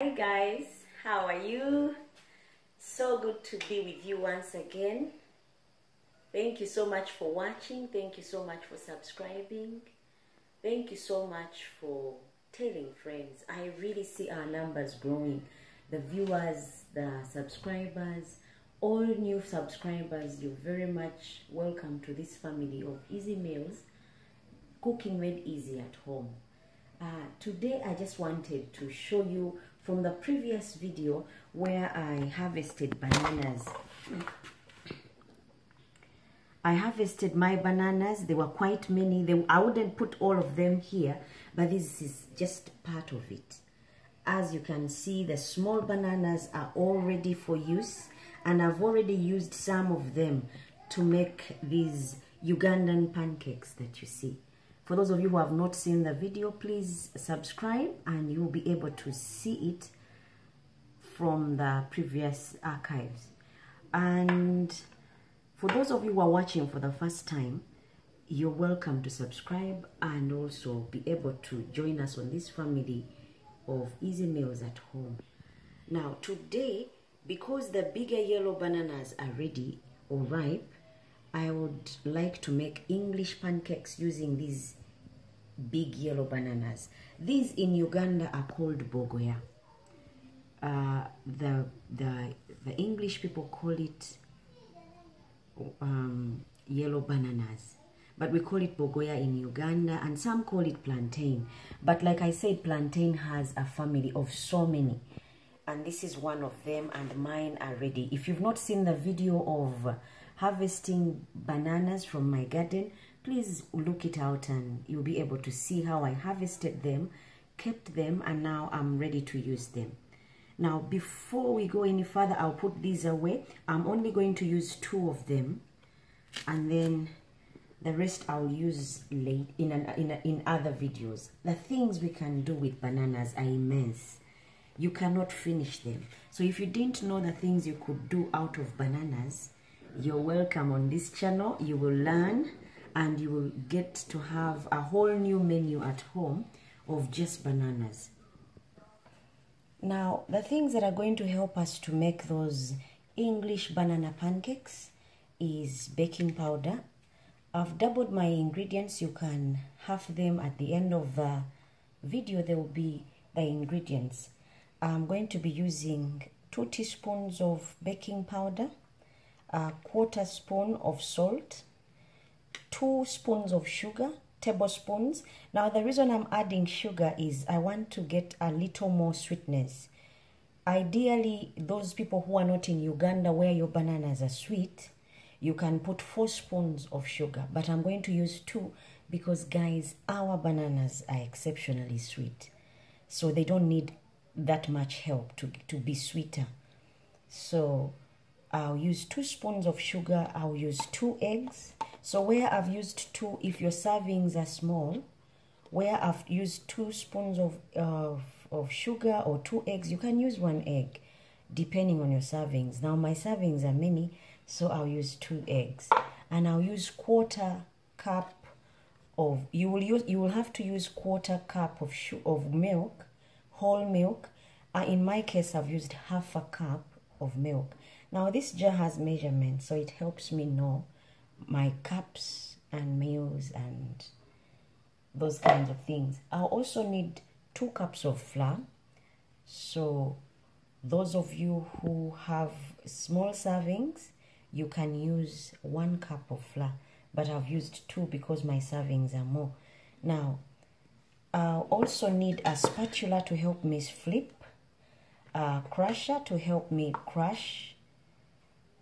Hi guys, how are you? So good to be with you once again. Thank you so much for watching. Thank you so much for subscribing. Thank you so much for telling friends. I really see our numbers growing. The viewers, the subscribers, all new subscribers, you're very much welcome to this family of Easy Meals, cooking made easy at home. Today I just wanted to show you from the previous video where I harvested bananas. I harvested my bananas. There were quite many. I wouldn't put all of them here, but this is just part of it. As you can see, the small bananas are all ready for use, and I've already used some of them to make these Ugandan pancakes that you see. For those of you who have not seen the video, please subscribe and you'll be able to see it from the previous archives. And for those of you who are watching for the first time, you're welcome to subscribe and also be able to join us on this family of Easy Meals at Home. Now today, because the bigger yellow bananas are ready or ripe, I would like to make English pancakes using these big yellow bananas. These in Uganda are called bogoya. The English people call it yellow bananas, but we call it bogoya in Uganda, and some call it plantain. But like I said, plantain has a family of so many, and this is one of them, and mine are ready. If you've not seen the video of harvesting bananas from my garden, please look it out and you'll be able to see how I harvested them, kept them, and now I'm ready to use them. Now before we go any further, I'll put these away. I'm only going to use 2 of them, and then the rest I'll use late in other videos. The things we can do with bananas are immense. You cannot finish them. So if you didn't know the things you could do out of bananas, you're welcome on this channel. You will learn and you will get to have a whole new menu at home of just bananas. Now, the things that are going to help us to make those English banana pancakes is baking powder. I've doubled my ingredients. You can have them at the end of the video. There will be the ingredients. I'm going to be using 2 teaspoons of baking powder, a 1/4 spoon of salt, 2 spoons of sugar, tablespoons. Now the reason I'm adding sugar is I want to get a little more sweetness. Ideally, those people who are not in Uganda where your bananas are sweet, you can put 4 spoons of sugar, but I'm going to use 2 because guys, our bananas are exceptionally sweet, so they don't need that much help to be sweeter. So I'll use 2 spoons of sugar. I'll use 2 eggs. So where I've used 2, if your servings are small, where I've used 2 spoons of sugar or 2 eggs, you can use 1 egg depending on your servings. Now my servings are many, so I'll use 2 eggs, and I'll use 1/4 cup of, you will have to use 1/4 cup of milk, whole milk. In my case, I've used 1/2 cup of milk. Now this jar has measurements, so it helps me know my cups and meals and those kinds of things. I'll also need 2 cups of flour. So those of you who have small servings, you can use 1 cup of flour, but I've used 2 because my servings are more. Now I'll also need a spatula to help me flip, a crusher to help me crush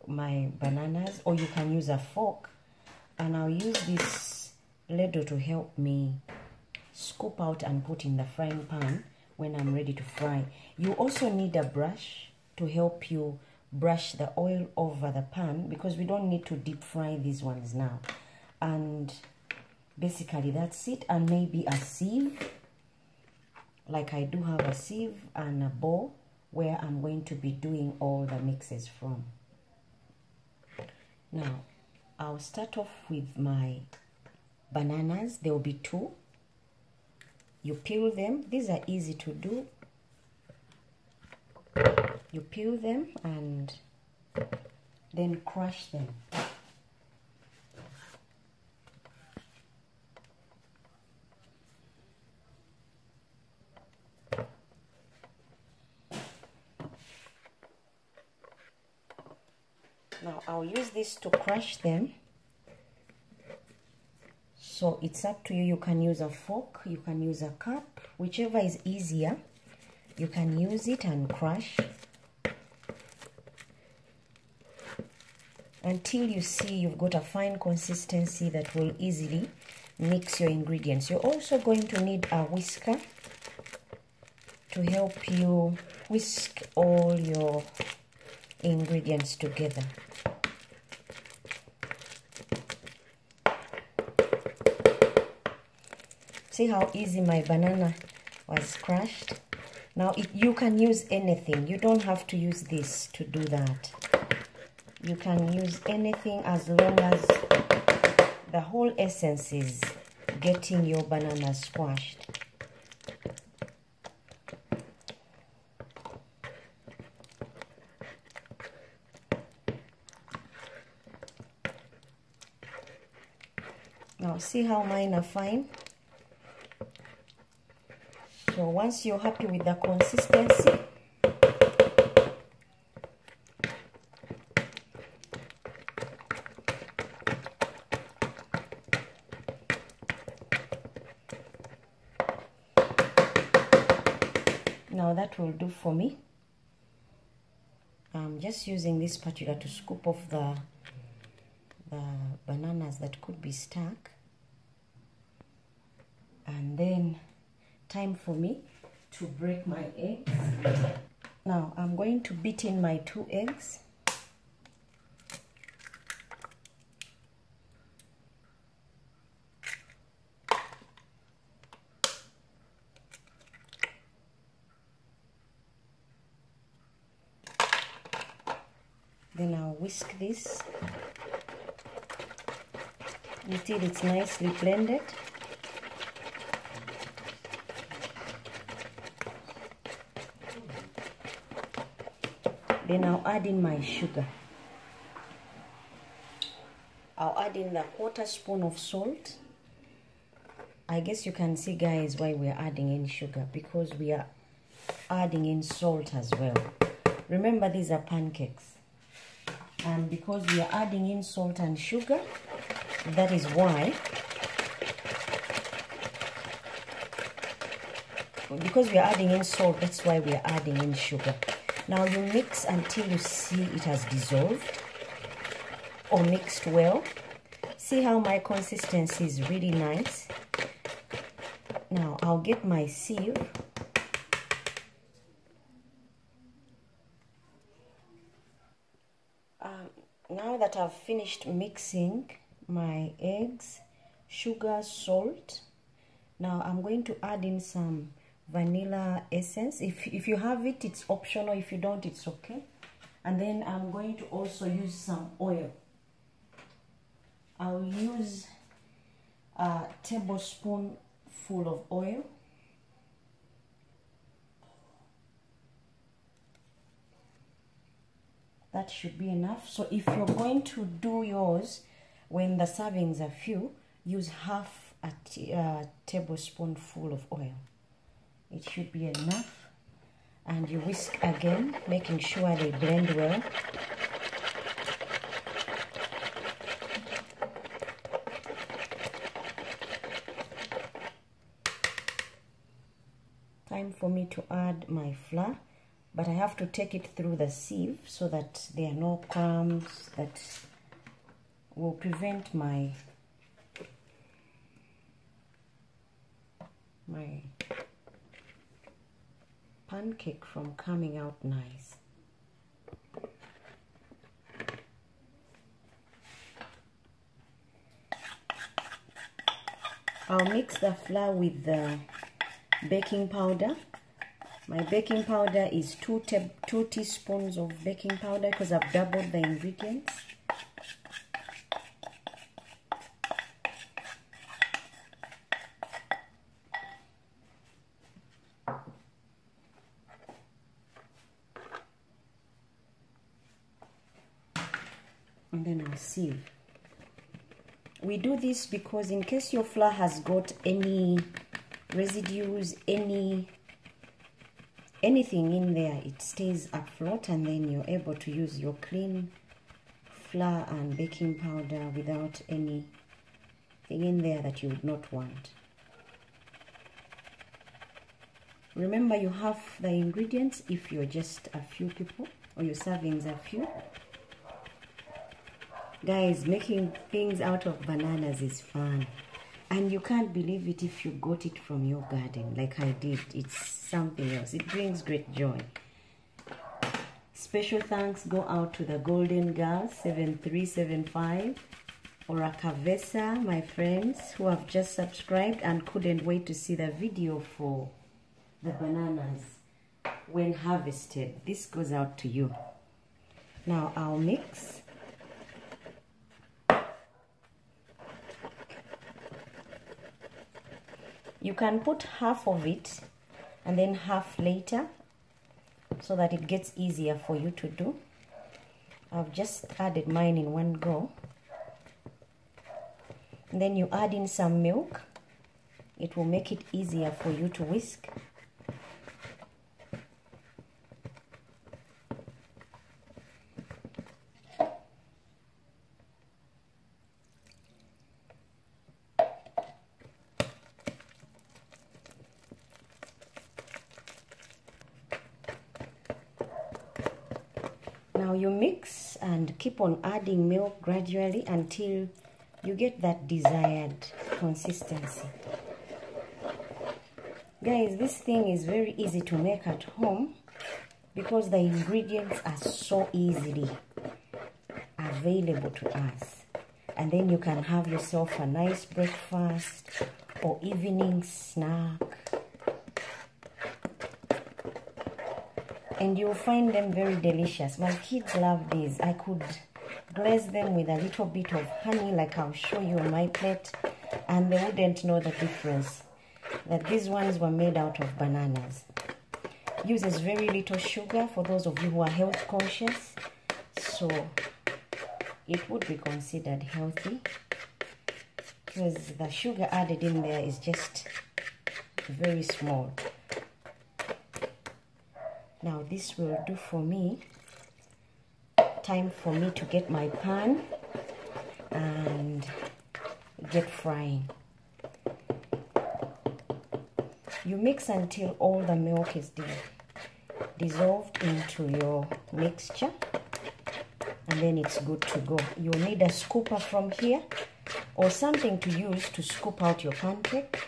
my bananas, or you can use a fork, and I'll use this ladle to help me scoop out and put in the frying pan when I'm ready to fry. You also need a brush to help you brush the oil over the pan because we don't need to deep fry these ones now. And basically that's it, and maybe a sieve, like I do have a sieve and a bowl where I'm going to be doing all the mixes from. Now, I'll start off with my bananas. There will be 2. You peel them. These are easy to do. You peel them and then crush them. Now I'll use this to crush them. So it's up to you. You can use a fork, you can use a cup, whichever is easier. You can use it and crush until you see you've got a fine consistency that will easily mix your ingredients. You're also going to need a whisker to help you whisk all your ingredients together. See how easy my banana was crushed? Now you can use anything. You don't have to use this to do that. You can use anything as long as the whole essence is getting your banana squashed. Now see how mine are fine? So once you're happy with the consistency, now that will do for me. I'm just using this spatula to scoop off the bananas that could be stuck. And then time for me to break my eggs. Now I'm going to beat in my 2 eggs. Then I'll whisk this until it's nicely blended. Then I'll add in my sugar. I'll add in the 1/4 spoon of salt. I guess you can see, guys, why we're adding in sugar, because we are adding in salt as well. Remember, these are pancakes. And because we are adding in salt and sugar, that is why. Because we are adding in salt, that's why we are adding in sugar. Now you mix until you see it has dissolved or mixed well. See how my consistency is really nice. Now I'll get my sieve. Now that I've finished mixing my eggs, sugar, salt, now I'm going to add in some vanilla essence. If you have it, it's optional. If you don't, it's okay. And then I'm going to also use some oil. I'll use a tablespoonful of oil. That should be enough. So if you're going to do yours when the servings are few, use half a tablespoonful of oil. It should be enough. And you whisk again, making sure they blend well. Time for me to add my flour, but I have to take it through the sieve so that there are no crumbs that will prevent my pancake from coming out nice. I'll mix the flour with the baking powder. My baking powder is 2 teaspoons of baking powder because I've doubled the ingredients. and then I'll sieve. We do this because in case your flour has got any residues, anything in there, it stays afloat, and then you're able to use your clean flour and baking powder without anything in there that you would not want. Remember, you have the ingredients if you're just a few people or your servings are few. Guys, making things out of bananas is fun, and you can't believe it if you got it from your garden like I did. It's something else. It brings great joy. Special thanks go out to the Golden Girl 7375 or Akavesa, my friends, who have just subscribed and couldn't wait to see the video for the bananas when harvested. This goes out to you. Now I'll mix. You can put half of it and then half later so that it gets easier for you to do. I've just added mine in one go. And then you add in some milk. It will make it easier for you to whisk. Now you mix and keep on adding milk gradually until you get that desired consistency. Guys, this thing is very easy to make at home because the ingredients are so easily available to us. And then you can have yourself a nice breakfast or evening snack. And you'll find them very delicious. My kids love these. I could glaze them with a little bit of honey like I'll show you on my plate, and they wouldn't know the difference, that these ones were made out of bananas. Uses very little sugar for those of you who are health conscious, so it would be considered healthy because the sugar added in there is just very small. Now this will do for me. Time for me to get my pan and get frying. You mix until all the milk is dissolved into your mixture, and then it's good to go. You'll need a scooper from here or something to use to scoop out your pancake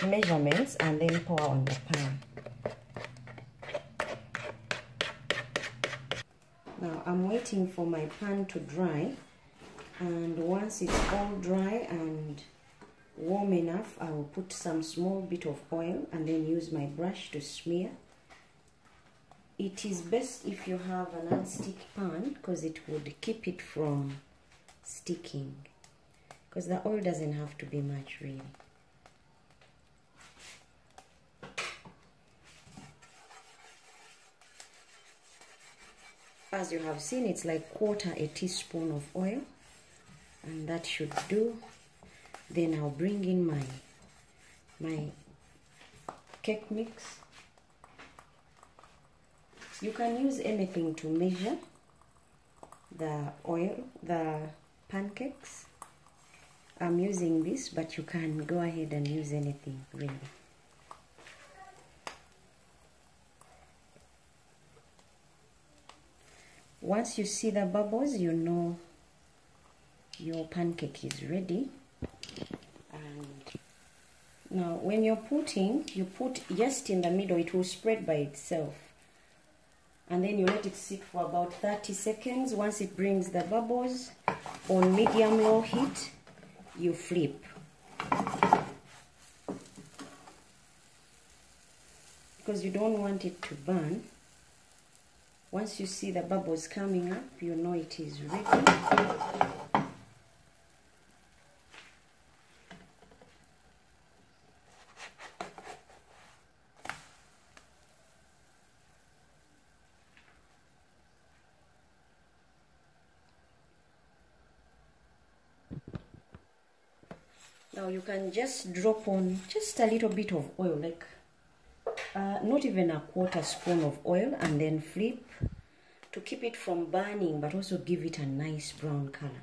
measurements and then pour on the pan. Now I'm waiting for my pan to dry, and once it's all dry and warm enough, I will put some small bit of oil and then use my brush to smear. It is best if you have a non-stick pan because it would keep it from sticking, because the oil doesn't have to be much really. As you have seen, it's like 1/4 teaspoon of oil, and that should do. Then I'll bring in my cake mix. You can use anything to measure the oil, the pancakes. I'm using this, but you can go ahead and use anything really. Once you see the bubbles, you know your pancake is ready. And now when you're putting, you put just in the middle, it will spread by itself. And then you let it sit for about 30 seconds. Once it brings the bubbles, on medium-low heat, you flip. Because you don't want it to burn. Once you see the bubbles coming up, you know it is ready. Now you can just drop on just a little bit of oil, like not even a quarter spoon of oil, and then flip to keep it from burning, but also give it a nice brown color.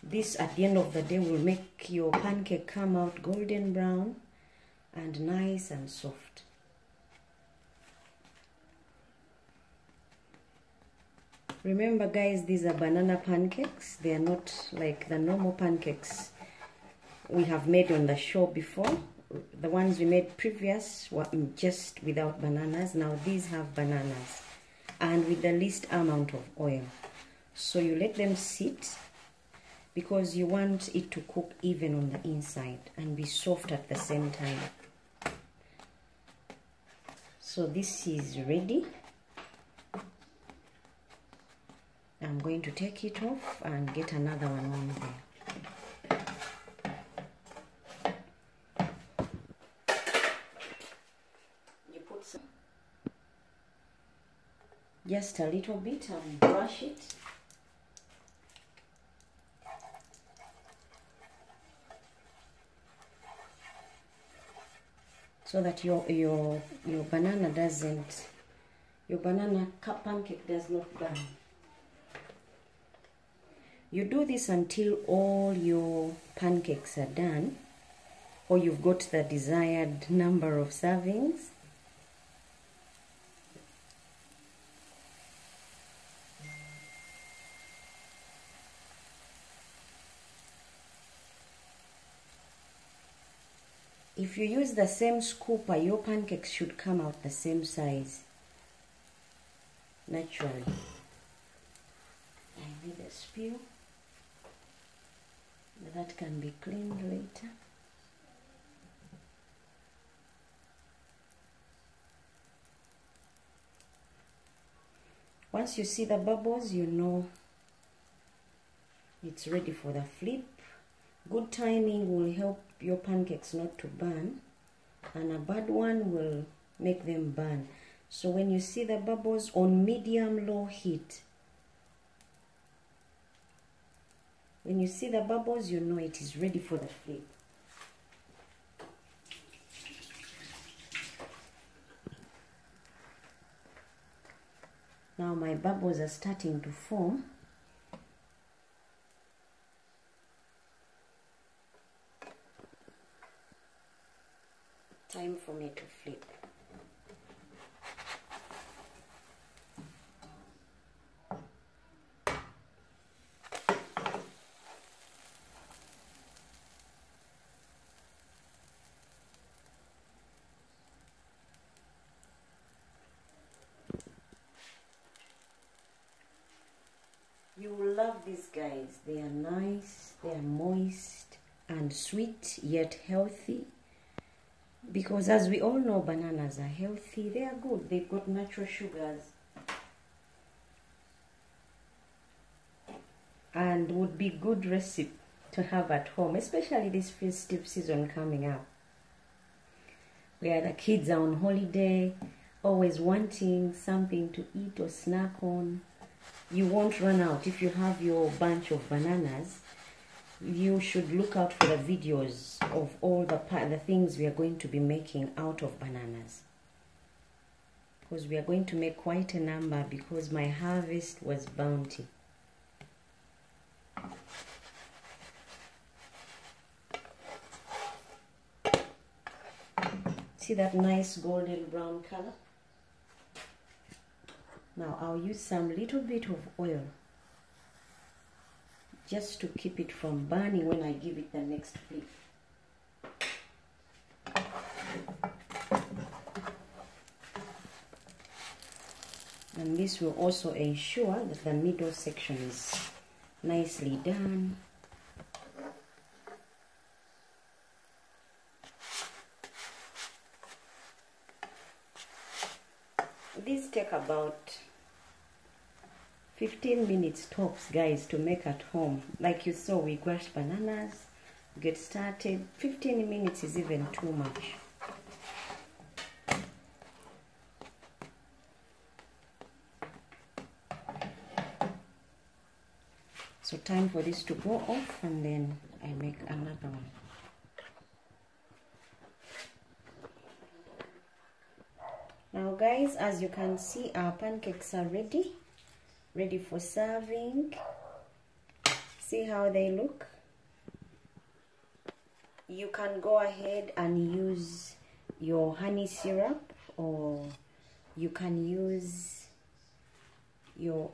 This at the end of the day will make your pancake come out golden brown and nice and soft. Remember guys, these are banana pancakes. They are not like the normal pancakes we have made on the show before. The ones we made previous were just without bananas. Now these have bananas and with the least amount of oil. So you let them sit because you want it to cook even on the inside and be soft at the same time. So this is ready. I'm going to take it off and get another one on there. You put some, just a little bit, and brush it. So that your banana doesn't, your banana pancake does not burn. You do this until all your pancakes are done, or you've got the desired number of servings. If you use the same scooper, your pancakes should come out the same size naturally. I need a spear. That can be cleaned later. Once you see the bubbles, you know it's ready for the flip. Good timing will help your pancakes not to burn, and a bad one will make them burn. So when you see the bubbles, on medium-low heat, when you see the bubbles, you know it is ready for the flip. Now my bubbles are starting to form. Time for me to flip. You will love these guys. They are nice, they are moist and sweet yet healthy. Because as we all know, bananas are healthy, they are good, they've got natural sugars. And would be good recipe to have at home, especially this festive season coming up, where the kids are on holiday, always wanting something to eat or snack on. You won't run out. If you have your bunch of bananas, you should look out for the videos of all the things we are going to be making out of bananas, because we are going to make quite a number, because my harvest was bounty. See that nice golden brown color? Now I'll use some little bit of oil just to keep it from burning when I give it the next flip. And this will also ensure that the middle section is nicely done. These take about 15 minutes tops, guys, to make at home. Like you saw, we crushed bananas, get started. 15 minutes is even too much. So time for this to go off, and then I make another one. Now guys, as you can see, our pancakes are ready for serving. See how they look? You can go ahead and use your honey syrup, or you can use your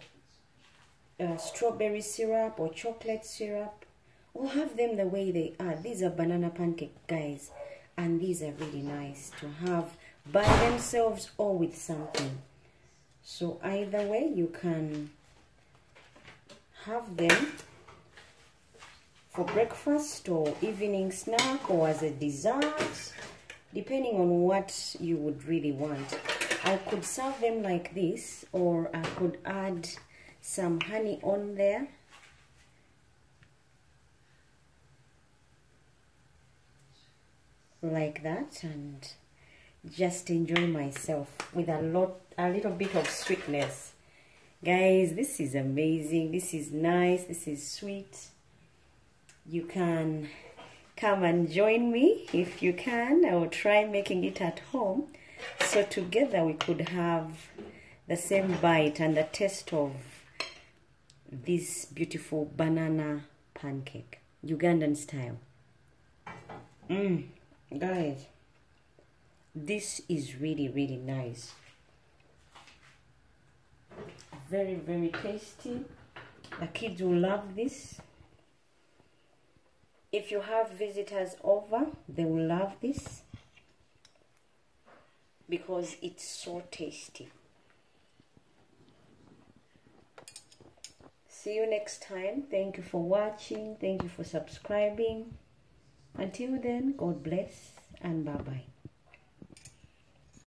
strawberry syrup or chocolate syrup, or have them the way they are. These are banana pancake, guys, and these are really nice to have by themselves or with something. So either way, you can have them for breakfast or evening snack or as a dessert, depending on what you would really want. I could serve them like this, or I could add some honey on there. Like that, and just enjoy myself with a little bit of sweetness. Guys, this is amazing. This is nice. This is sweet. You can come and join me if you can. I will try making it at home, so together we could have the same bite and the taste of this beautiful banana pancake, Ugandan style. Guys, this is really nice. Very tasty. The kids will love this. If you have visitors over, they will love this because it's so tasty. See you next time. Thank you for watching. Thank you for subscribing. Until then, God bless and bye-bye.